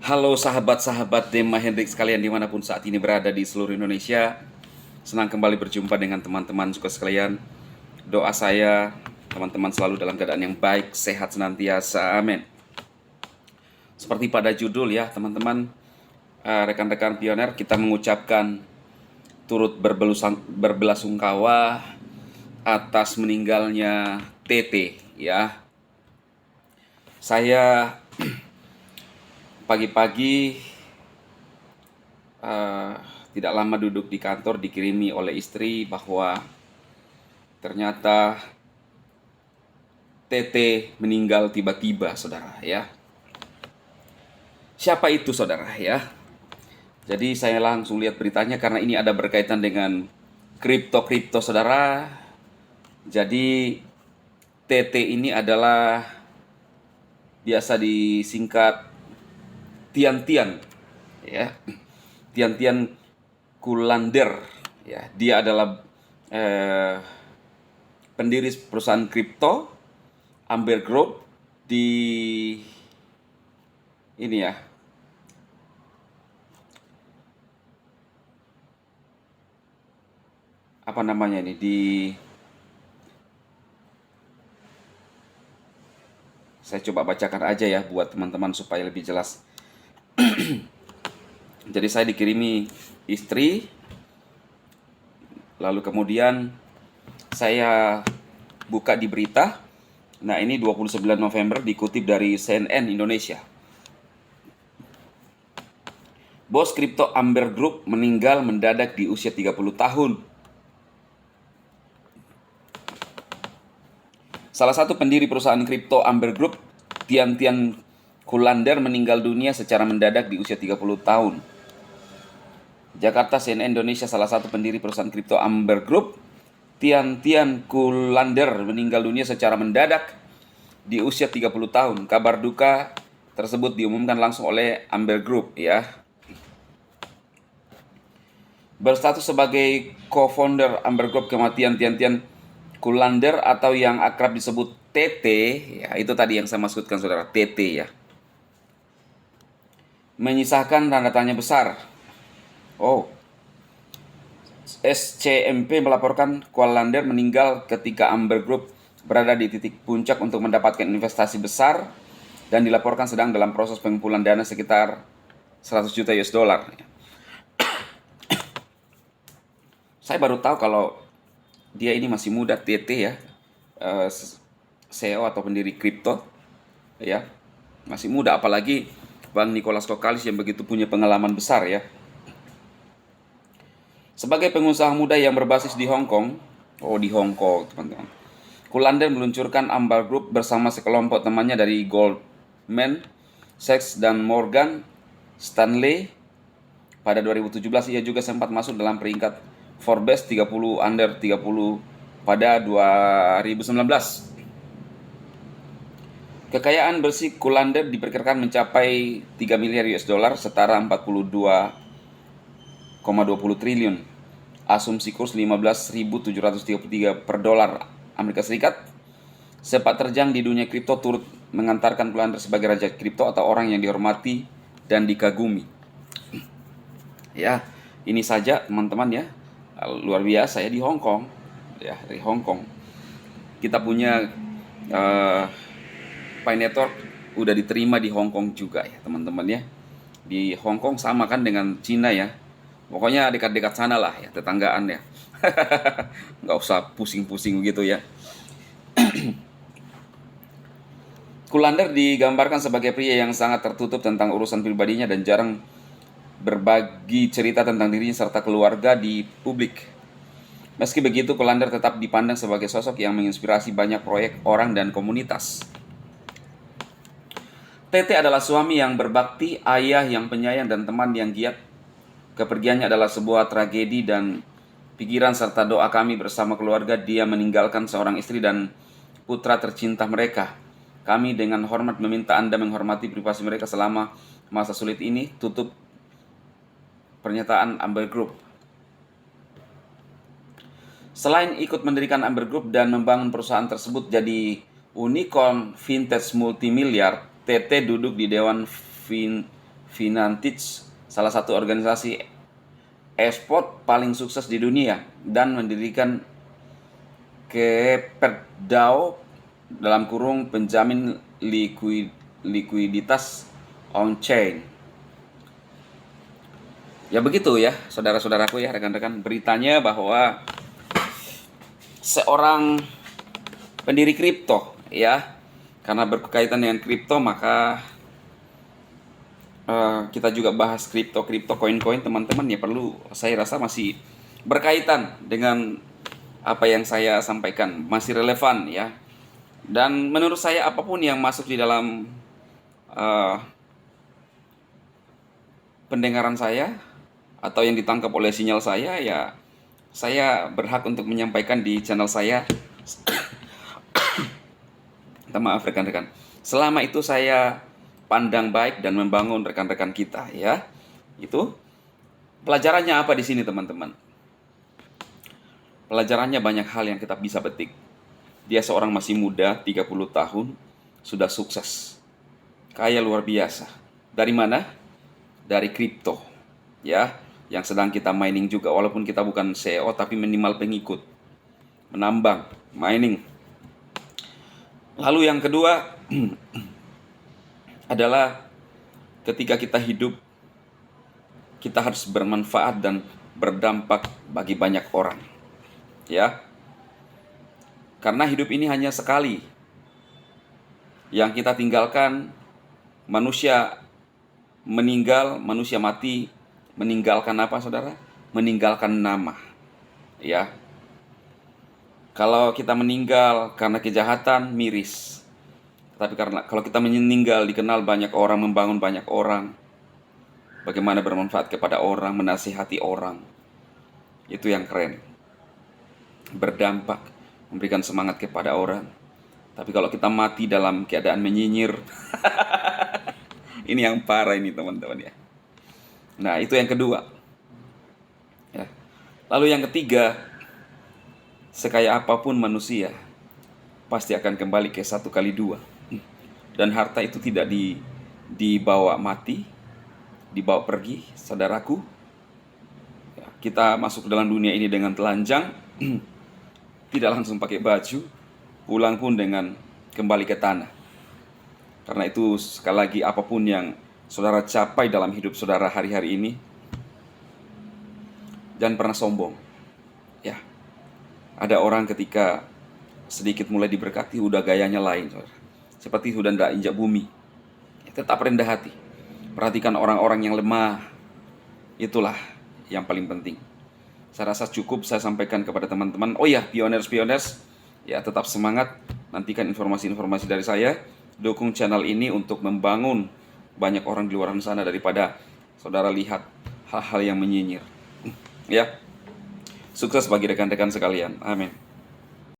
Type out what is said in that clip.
Halo sahabat-sahabat Dema Hendrik sekalian dimanapun saat ini berada di seluruh Indonesia. Senang kembali berjumpa dengan teman-teman juga sekalian. Doa saya teman-teman selalu dalam keadaan yang baik, sehat senantiasa, amin. Seperti pada judul ya teman-teman, rekan-rekan pioner, kita mengucapkan turut berbelasungkawa atas meninggalnya TT ya. Saya pagi-pagi tidak lama duduk di kantor dikirimi oleh istri bahwa ternyata TT meninggal tiba-tiba, saudara ya. Siapa itu, saudara ya? Jadi saya langsung lihat beritanya karena ini ada berkaitan dengan kripto, saudara. Jadi TT ini adalah biasa disingkat Tian-Tian ya. Tian-Tian Kulander ya. Dia adalah pendiri perusahaan kripto Amber Group di ini ya. Apa namanya ini? Saya coba bacakan aja ya buat teman-teman supaya lebih jelas. Jadi saya dikirimi istri, lalu kemudian saya buka di berita. Nah, ini 29 November dikutip dari CNN Indonesia. Bos kripto Amber Group meninggal mendadak di usia 30 tahun. Salah satu pendiri perusahaan kripto Amber Group, Tian-Tian Kulander, meninggal dunia secara mendadak di usia 30 tahun. Jakarta, CNN Indonesia. Salah satu pendiri perusahaan kripto Amber Group, Tian-Tian Kulander, meninggal dunia secara mendadak di usia 30 tahun. Kabar duka tersebut diumumkan langsung oleh Amber Group ya. Berstatus sebagai co-founder Amber Group, kematian Tian-Tian Kulander atau yang akrab disebut TT ya, itu tadi yang saya maksudkan, saudara, TT ya, menyisakan tanda tanya besar. SCMP melaporkan Kulander meninggal ketika Amber Group berada di titik puncak untuk mendapatkan investasi besar dan dilaporkan sedang dalam proses pengumpulan dana sekitar 100 juta US dollar. Saya baru tahu kalau dia ini masih muda, TT ya, CEO atau pendiri kripto ya, masih muda, apalagi Bang Nicholas Kokalis yang begitu punya pengalaman besar ya. Sebagai pengusaha muda yang berbasis di Hong Kong, teman-teman, Kulander meluncurkan Amber Group bersama sekelompok temannya dari Goldman Sachs dan Morgan Stanley. Pada 2017 ia juga sempat masuk dalam peringkat Forbes 30 under 30 pada 2019. Kekayaan bersih Kulander diperkirakan mencapai 3 miliar US dollar, setara 42,20 triliun. Asumsi kurs 15.733 per dolar Amerika Serikat. Sepak terjang di dunia kripto turut mengantarkan Kulander sebagai raja kripto atau orang yang dihormati dan dikagumi. Ya, ini saja teman-teman ya. Luar biasa ya, di Hong Kong. Ya, dari Hong Kong. Kita punya Pi Network udah diterima di Hong Kong juga ya, teman-teman ya. Di Hong Kong sama kan dengan Cina ya. Pokoknya dekat-dekat sana lah ya, tetanggaan ya. Nggak usah pusing-pusing begitu ya. Kulander digambarkan sebagai pria yang sangat tertutup tentang urusan pribadinya dan jarang berbagi cerita tentang dirinya serta keluarga di publik. Meski begitu, Kulander tetap dipandang sebagai sosok yang menginspirasi banyak proyek orang dan komunitas. TT adalah suami yang berbakti, ayah yang penyayang, dan teman yang giat. Kepergiannya adalah sebuah tragedi dan pikiran serta doa kami bersama keluarga. Dia meninggalkan seorang istri dan putra tercinta mereka. Kami dengan hormat meminta Anda menghormati privasi mereka selama masa sulit ini. Tutup pernyataan Amber Group. Selain ikut mendirikan Amber Group dan membangun perusahaan tersebut jadi unicorn vintage multimiliar, TT duduk di Dewan Finantich, salah satu organisasi e-sport paling sukses di dunia, dan mendirikan KeeperDAO dalam kurung penjamin likuiditas on-chain. Ya begitu ya, saudara-saudaraku ya, rekan-rekan, beritanya bahwa seorang pendiri kripto ya, karena berkaitan dengan kripto maka kita juga bahas kripto koin-koin teman-teman ya, perlu, saya rasa masih berkaitan dengan apa yang saya sampaikan, masih relevan ya. Dan menurut saya apapun yang masuk di dalam pendengaran saya atau yang ditangkap oleh sinyal saya, ya saya berhak untuk menyampaikan di channel saya. Minta maaf rekan-rekan, selama itu saya pandang baik dan membangun rekan-rekan kita ya. Itu pelajarannya apa di sini teman-teman? Pelajarannya banyak hal yang kita bisa petik. Dia seorang masih muda, 30 tahun, sudah sukses. Kaya luar biasa. Dari mana? Dari kripto ya, yang sedang kita mining juga, walaupun kita bukan CEO tapi minimal pengikut. Menambang, mining. Lalu yang kedua adalah ketika kita hidup, kita harus bermanfaat dan berdampak bagi banyak orang ya. Karena hidup ini hanya sekali. Yang kita tinggalkan, manusia meninggal, manusia mati, meninggalkan apa saudara? Meninggalkan nama ya. Kalau kita meninggal karena kejahatan, miris. Tapi kalau kita meninggal dikenal banyak orang, membangun banyak orang, bagaimana bermanfaat kepada orang, menasihati orang, itu yang keren. Berdampak, memberikan semangat kepada orang. Tapi kalau kita mati dalam keadaan menyinyir, ini yang parah ini teman-teman ya. Nah itu yang kedua ya. Lalu yang ketiga, sekaya apapun manusia pasti akan kembali ke 1 kali 2. Dan harta itu tidak dibawa mati, dibawa pergi, saudaraku. Ya, kita masuk ke dalam dunia ini dengan telanjang, tidak langsung pakai baju, pulang pun dengan kembali ke tanah. Karena itu sekali lagi, apapun yang saudara capai dalam hidup saudara hari-hari ini, jangan pernah sombong. Ya, ada orang ketika sedikit mulai diberkati udah gayanya lain, saudara. Seperti sudah tidak injak bumi. Tetap rendah hati. Perhatikan orang-orang yang lemah. Itulah yang paling penting. Saya rasa cukup saya sampaikan kepada teman-teman. Oh ya, pioners, ya tetap semangat. Nantikan informasi-informasi dari saya. Dukung channel ini untuk membangun banyak orang di luar sana daripada saudara lihat hal-hal yang menyinyir. Ya. Sukses bagi rekan-rekan sekalian. Amin.